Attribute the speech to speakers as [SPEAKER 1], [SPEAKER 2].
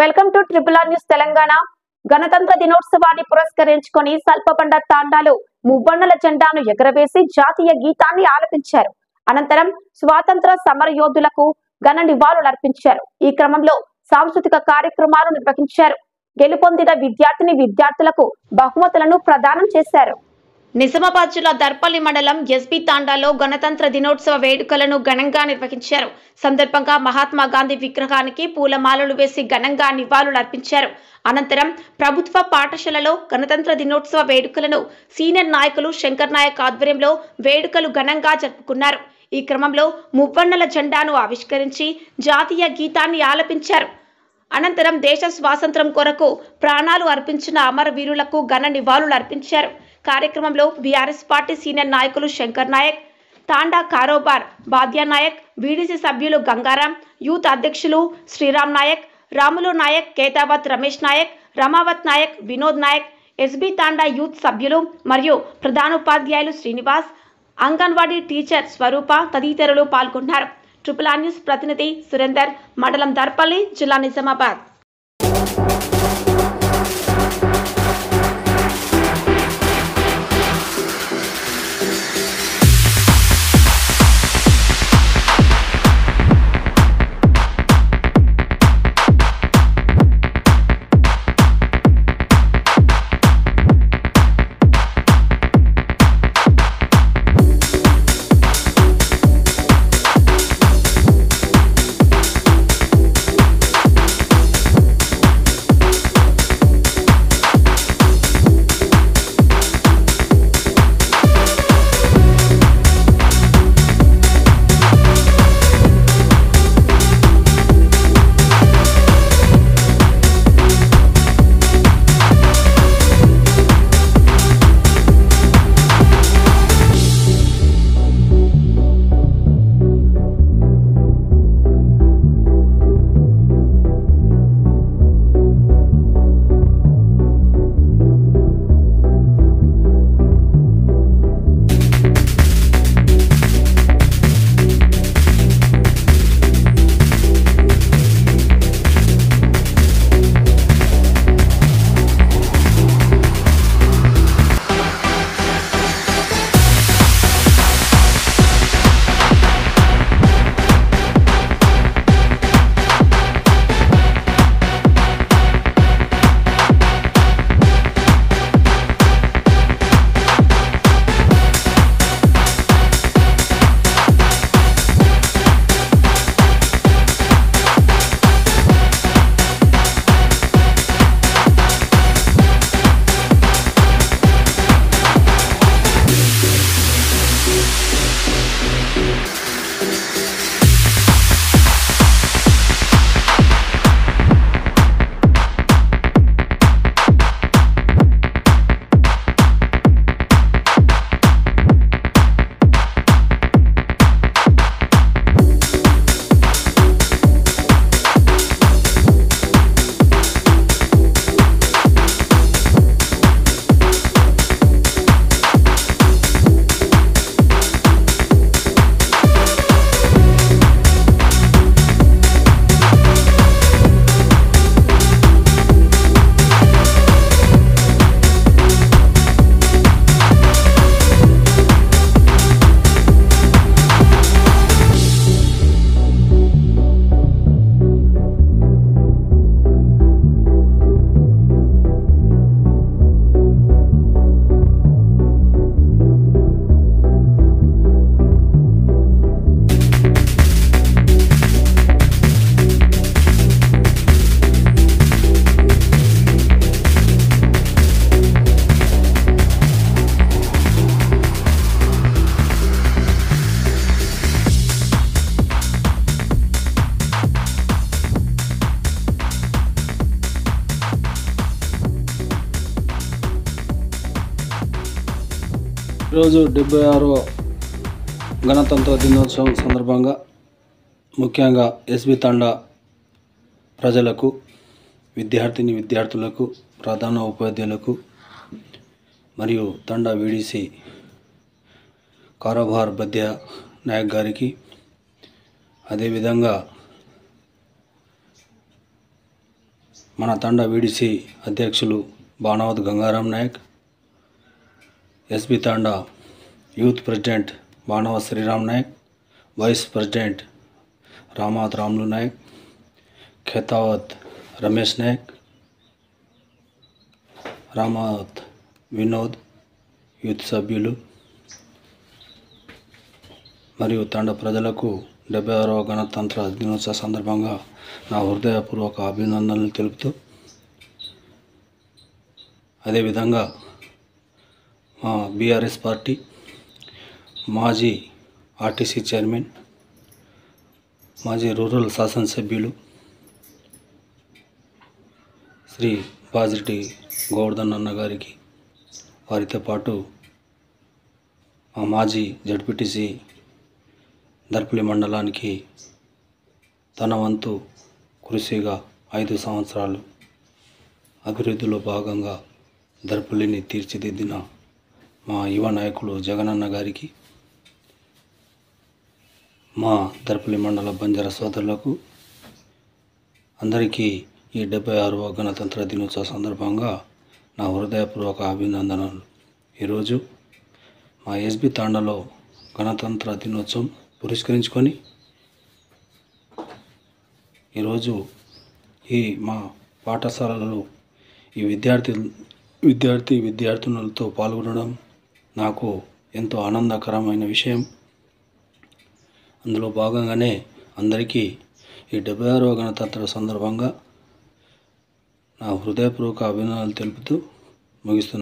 [SPEAKER 1] Welcome to triple R news Telangana. గణతంత్ర దినోత్సవాన్ని పురస్కరించుకొని సల్పబండ తాండాలో మువ్వన్నెల జెండాను ఎగరవేసి జాతీయ గీతాన్ని ఆలపించారు. అనంతరం స్వాతంత్ర సమర యోధులకు ఘన నివాళులర్పించారు. ఈ క్రమంలో సాంస్కృతిక కార్యక్రమాలు నిర్వహించారు. గెలుపొందిన విద్యార్థులకు బహుమతులను ప్రదానం చేశారు. నిజామాబాద్ జిల్లా దర్పల్లి మండలం ఎస్బీ తాండాలో గణతంత్ర దినోత్సవ వేడుకలను ఘనంగా నిర్వహించారు. సందర్భంగా మహాత్మా గాంధీ విగ్రహానికి పూలమాలలు వేసి ఘనంగా నివాళులర్పించారు. అనంతరం ప్రభుత్వ పాఠశాలలో గణతంత్ర దినోత్సవ వేడుకలను సీనియర్ నాయకులు శంకర్ నాయక్ ఆధ్వర్యంలో వేడుకలు ఘనంగా జరుపుకున్నారు. ఈ క్రమంలో మువ్వన్నెల జెండాను ఆవిష్కరించి జాతీయ గీతాన్ని ఆలపించారు. అనంతరం దేశ స్వాతంత్ర్యం కొరకు ప్రాణాలు అర్పించిన అమరవీరులకు ఘన నివాళులు అర్పించారు. కార్యక్రమంలో బీఆర్ఎస్ పార్టీ సీనియర్ నాయకులు శంకర్ నాయక్, తాండా కారోబార్ బాద్యా నాయక్, వీడీసీ సభ్యులు గంగారాం, యూత్ అధ్యక్షులు శ్రీరామ్ నాయక్, రాములు నాయక్, కేతావత్ రమేష్ నాయక్, రమావత్ నాయక్, వినోద్ నాయక్, ఎస్బీ తాండా యూత్ సభ్యులు మరియు ప్రధానోపాధ్యాయులు శ్రీనివాస్, అంగన్వాడీ టీచర్ స్వరూప తదితరులు పాల్గొన్నారు. ట్రిపుల్ ఆర్ న్యూస్ ప్రతినిధి సురేందర్, మండలం దర్పల్లి, జిల్లా నిజామాబాద్.
[SPEAKER 2] ఈరోజు 76వ గణతంత్ర దినోత్సవం సందర్భంగా ముఖ్యంగా ఎస్బీ తాండా ప్రజలకు, విద్యార్థులకు, ప్రధాన ఉపాధ్యాయులకు మరియు తాండా వీడీసీ కారోబార్ బాద్యా నాయక్ గారికి, అదేవిధంగా మన తండ వీడిసి అధ్యక్షులు బాణవత్ గంగారాం నాయక్, ఎస్బి తండా youth president Banavath Sriram Nayak, vice president Ramavath Ramulu Nayak, Khetavath Ramesh Nayak, Ramavath Vinod, youth సభ్యులు మరియు తండ ప్రజలకు 76వ గణతంత్ర దినోత్సవ సందర్భంగా నా హృదయపూర్వక అభినందనలు తెలుపుతూ, అదేవిధంగా మా బీఆర్ఎస్ పార్టీ మాజీ ఆర్టీసీ చైర్మన్, మాజీ రూరల్ శాసనసభ్యులు శ్రీ బాజిరెడ్డి గోవర్ధన్ అన్న గారికి, వారితో పాటు మా మాజీ జడ్పీటీసీ దర్పల్లి మండలానికి తన వంతు కృషిగా 5 సంవత్సరాలు అభివృద్ధిలో భాగంగా దర్పల్లిని తీర్చిదిద్దిన మా యువ నాయకుడు జగనన్న గారికి, మా దర్పల్లి మండల బంజారా సోదరులకు అందరికీ ఈ 76వ గణతంత్ర దినోత్సవ సందర్భంగా నా హృదయపూర్వక అభినందనలు. ఈరోజు మా ఎస్బి తాండాలో గణతంత్ర దినోత్సవం పురస్కరించుకొని ఈరోజు ఈ మా పాఠశాలలో ఈ విద్యార్థినులతో పాల్గొనడం నాకు ఎంతో ఆనందకరమైన విషయం. అందులో భాగంగానే అందరికీ ఈ 76వ గణతంత్ర సందర్భంగా నా హృదయపూర్వక అభినందనలు తెలుపుతూ ముగిస్తున్నాను.